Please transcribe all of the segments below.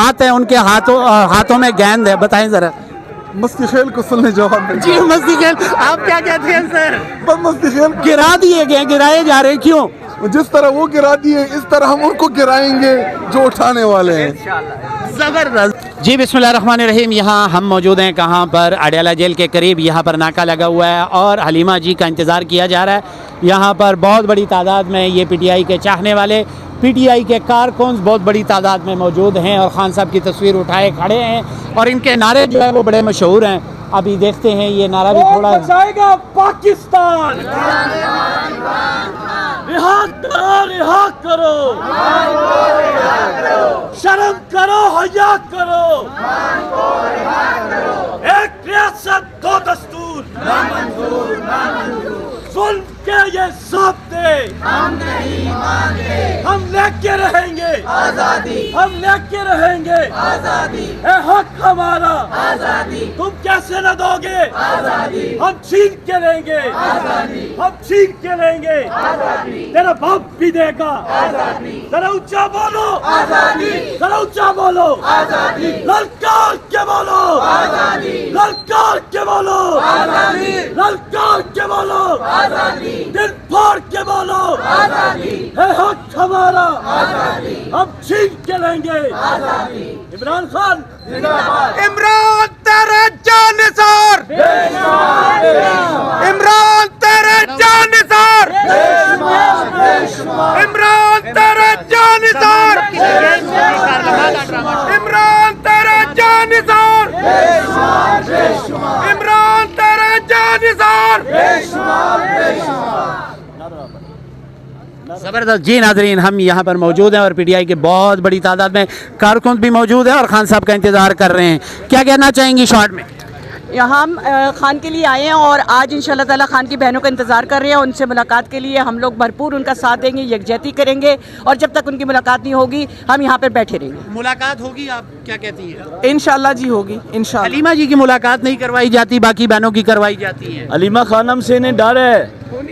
ہاتھ ہیں ان کے ہاتھوں میں گیند ہے، بتائیں ذرا۔ مستی خیل کو سننے جواب ملتا جی مستی کھیل، آپ کیا کہتے ہیں سر؟ ہے مستی خیل گرا دیے گئے، گرائے جا رہے ہیں، کیوں؟ جس طرح وہ گرا دیے اس طرح ہم ان کو گرائیں گے جو اٹھانے والے ہیں۔ زبردست۔ جی بسم اللہ الرحمن الرحیم، یہاں ہم موجود ہیں کہاں پر؟ اڈیالہ جیل کے قریب، یہاں پر ناکہ لگا ہوا ہے اور حلیمہ جی کا انتظار کیا جا رہا ہے۔ یہاں پر بہت بڑی تعداد میں یہ پی ٹی آئی کے چاہنے والے، پی ٹی آئی کے کارکنز بہت بڑی تعداد میں موجود ہیں اور خان صاحب کی تصویر اٹھائے کھڑے ہیں اور ان کے نعرے جو ہے وہ بڑے مشہور ہیں۔ ابھی دیکھتے ہیں یہ نعرہ بھی تھوڑا بچائے گا پاکستان، رہا کرو رہا کرو، شرم کرو حیا کرو، ایک ریاست دو دستور، سن کے یہ ضابطے ہم نہیں مانتے، ہم لے کے رہیں گے آزادی، ہم لے کے رہیں گے آزادی، اے حق ہمارا آزادی، تم کیسے نہ دو گے آزادی، ہم چھین کے لیں گے آزادی، ہم چھین کے لیں گے آزادی، تیرا باپ بھی دے گا آزادی، ذرا اونچا بولو آزادی، ذرا اونچا بولو آزادی، للکار کے بولو آزادی، للکار کے بولو آزادی، للکار کے بولو آزادی، دل پھاڑ کے بولو آزادی، ہے حق ہمارا آزادی، ہم چھین کے لیں گے آزادی۔ عمران خان زندہ باد، عمران تیرے جانثار، عمران تیرے جانثار، عمران تیرے جانثار، عمران تیرے جانثار، عمران تیرے جانثار۔ زبردست۔ جی ناظرین، ہم یہاں پر موجود ہیں اور پی ٹی آئی کے بہت بڑی تعداد میں کارکن بھی موجود ہیں اور خان صاحب کا انتظار کر رہے ہیں۔ کیا کہنا چاہیں گی شارٹ میں؟ یہاں ہم خان کے لیے آئے ہیں اور آج انشاءاللہ تعالیٰ خان کی بہنوں کا انتظار کر رہے ہیں۔ ان سے ملاقات کے لیے ہم لوگ بھرپور ان کا ساتھ دیں گے، یکجہتی کریں گے اور جب تک ان کی ملاقات نہیں ہوگی ہم یہاں پر بیٹھے رہیں گے۔ ملاقات ہوگی، آپ کیا کہتی ہیں؟ انشاءاللہ جی ہوگی انشاءاللہ۔ حلیمہ جی کی ملاقات نہیں کروائی جاتی، باقی بہنوں کی کروائی جاتی ہے۔ علیمہ خانم سے انہیں ڈر ہے،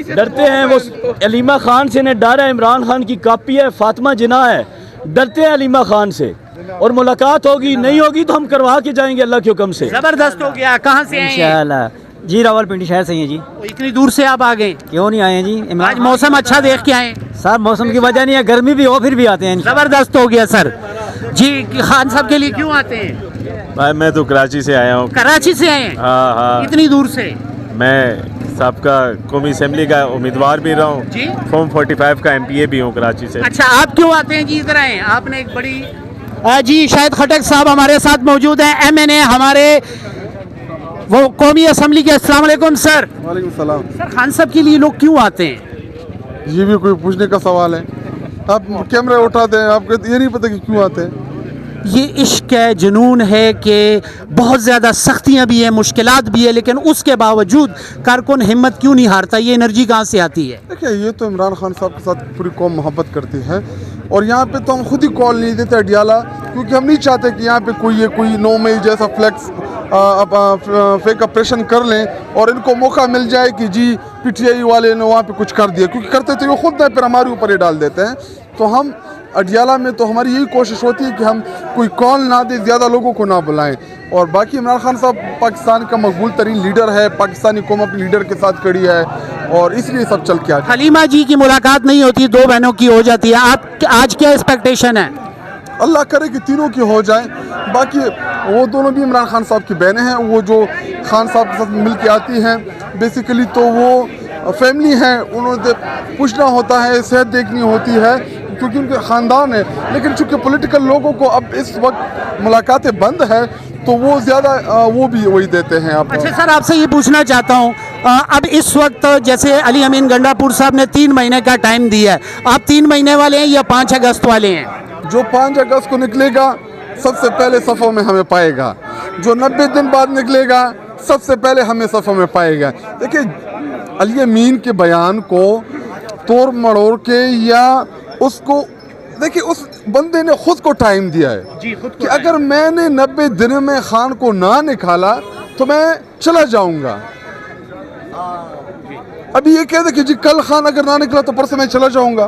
ڈرتے ہیں وہ، علیمہ خان سے انہیں ڈر ہے، عمران خان کی کاپی ہے، فاطمہ جناح ہے، ڈرتے ہیں علیمہ خان سے، اور ملاقات ہوگی، نہیں ہوگی تو ہم کروا کے جائیں گے اللہ کے حکم سے۔ زبردست ہو گیا۔ کہاں سے آئے ہیں؟ انشاءاللہ جی راولپنڈی شہر سے ہیں جی۔ اتنی دور سے آپ آ گئے؟ کیوں نہیں آئے ہیں جی؟ آج موسم اچھا دیکھ کے آئے؟ صاحب موسم کی وجہ نہیں ہے، گرمی بھی ہو پھر بھی آتے ہیں۔ زبردست ہو گیا سر۔ جی خان صاحب کے لیے کیوں آتے ہیں؟ بھائی میں تو کراچی سے آیا ہوں۔ کراچی سے آئے ہیں؟ ہاں ہاں، اتنی دور سے؟ میں سابقہ قومی اسمبلی کا امیدوار بھی رہا ہوں، جی؟ فارم 45 کا ایم پی اے بھی ہوں کراچی سے۔ اچھا آپ کیوں آتے ہیں جی ادھر آئے؟ آپ نے ایک بڑی جی شاہد خٹک صاحب ہمارے ساتھ موجود ہیں، ایم این اے ہمارے وہ قومی اسمبلی کے۔ السلام علیکم سر۔ وعلیکم السلام۔ سر خان صاحب کے لیے لوگ کیوں آتے ہیں؟ یہ بھی کوئی پوچھنے کا سوال ہے؟ آپ کیمرے اٹھاتے ہیں، آپ کو یہ نہیں پتہ کہ کیوں آتے ہیں؟ یہ عشق ہے، جنون ہے کہ بہت زیادہ سختیاں بھی ہیں، مشکلات بھی ہیں، لیکن اس کے باوجود کارکن ہمت کیوں نہیں ہارتا؟ یہ انرجی کہاں سے آتی ہے؟ دیکھیں یہ تو عمران خان صاحب کے ساتھ پوری قوم محبت کرتی ہے اور یہاں پہ تو ہم خود ہی کال نہیں دیتے اڈیالہ، کیونکہ ہم نہیں چاہتے کہ یہاں پہ کوئی 9 مئی جیسا فلیکس فیک آپریشن کر لیں اور ان کو موقع مل جائے کہ جی پی ٹی آئی والے نے وہاں پہ کچھ کر دیا، کیونکہ کرتے تھے وہ خود نہ پھر ہمارے اوپر ہی ڈال دیتے ہیں۔ تو ہم اڈیالہ میں تو ہماری یہی کوشش ہوتی ہے کہ ہم کوئی کال نہ دیں، زیادہ لوگوں کو نہ بلائیں، اور باقی عمران خان صاحب پاکستان کا مقبول ترین لیڈر ہے، پاکستانی قوم اپنے لیڈر کے ساتھ کھڑی ہے اور اس لیے سب چل کے آگے۔ حلیمہ جی کی ملاقات نہیں ہوتی، دو بہنوں کی ہو جاتی ہے، آپ آج کیا ایکسپیکٹیشن ہے؟ اللہ کرے کہ تینوں کی ہو جائیں۔ باقی وہ دونوں بھی عمران خان صاحب کی بہنیں ہیں، وہ جو خان صاحب کے ساتھ مل کے آتی ہیں بیسیکلی تو وہ فیملی ہیں، انہوں نے پوچھنا ہوتا ہے، صحت دیکھنی ہوتی ہے کیونکہ ان کے خاندان ہے، لیکن چونکہ پولیٹیکل لوگوں کو اب اس وقت ملاقاتیں بند ہے تو وہ زیادہ وہ بھی وہی دیتے ہیں۔ آپ اچھا سر آپ سے یہ پوچھنا چاہتا ہوں، اب اس وقت جیسے علی امین گنڈا پور صاحب نے 3 مہینے کا ٹائم دیا ہے، آپ 3 مہینے والے ہیں یا 5 اگست والے ہیں؟ جو 5 اگست کو نکلے گا سب سے پہلے صفوں میں ہمیں پائے گا، جو 90 دن بعد نکلے گا سب سے پہلے ہمیں صفوں میں پائے گا۔ دیکھیں علی امین کے بیان کو توڑ مڑوڑ کے یا اس کو دیکھیں اس بندے نے خود کو ٹائم دیا ہے کہ اگر میں نے 90 دن میں خان کو نہ نکالا تو میں چلا جاؤں گا۔ ابھی یہ کہہ دے کہ جی کل خان اگر نہ نکلا تو پرسوں میں چلا جاؤں گا،